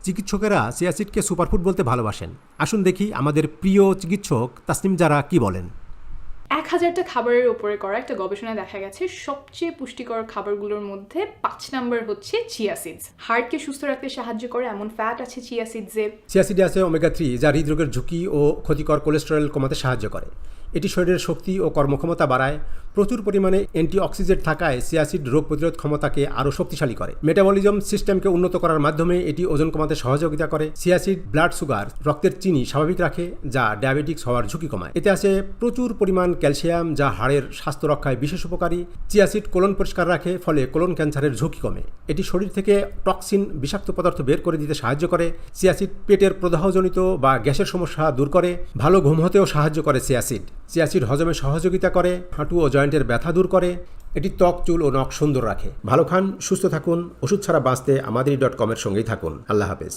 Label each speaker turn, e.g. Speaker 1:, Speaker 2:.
Speaker 1: চিকিৎসকেরা চিয়াসিডকে সুপারফুড বলতে ভালোবাসেন। আসুন দেখি আমাদের প্রিয় চিকিৎসক তাসনিম জারা কি বলেন।
Speaker 2: 1000টা খাবারের উপরে করা একটা গবেষণায় দেখা গেছে সবচেয়ে পুষ্টিকর খাবারগুলোর মধ্যে 5 নম্বর হচ্ছে চিয়া সিডস। হার্টকে সুস্থ রাখতে সাহায্য করে এমন ফ্যাট আছে চিয়া সিডসে।
Speaker 1: চিয়াসিডে আছে ওমেগা 3, যা হৃদরোগের ঝুঁকি ও ক্ষতিকর কোলেস্টেরল কমাতে সাহায্য করে। এটি শরীরের শক্তি ও কর্মক্ষমতা বাড়ায়। প্রচুর পরিমাণে অ্যান্টিঅক্সিডেন্ট থাকায় চিয়াসিড রোগ প্রতিরোধ ক্ষমতাকে আরও শক্তিশালী করে। মেটাবলিজম সিস্টেমকে উন্নত করার মাধ্যমে এটি ওজন কমাতে সহযোগিতা করে। চিয়াসিড ব্লাড সুগার, রক্তের চিনি স্বাভাবিক রাখে, যা ডায়াবেটিক্স হওয়ার ঝুঁকি কমায়। এতে আছে প্রচুর পরিমাণ ক্যালসিয়াম, যা হাড়ের স্বাস্থ্য রক্ষায় বিশেষ উপকারী। চিয়াসিড কোলন পরিষ্কার রাখে, ফলে কোলন ক্যান্সারের ঝুঁকি কমে। এটি শরীর থেকে টক্সিন, বিষাক্ত পদার্থ বের করে দিতে সাহায্য করে। চিয়াসিড পেটের প্রদাহজনিত বা গ্যাসের সমস্যা দূর করে। ভালো ঘুম হতেও সাহায্য করে চিয়াসিড। চিয়াসিড হজমে সহযোগিতা করে, হাঁটু ও জয়েন্টের ব্যথা দূর করে। এটি ত্বক, চুল ও নখ সুন্দর রাখে। ভালো খান, সুস্থ থাকুন। ওষুধ ছাড়া বাঁচতে আমাদেরই.com-এর সঙ্গেই থাকুন। আল্লাহ হাফেজ।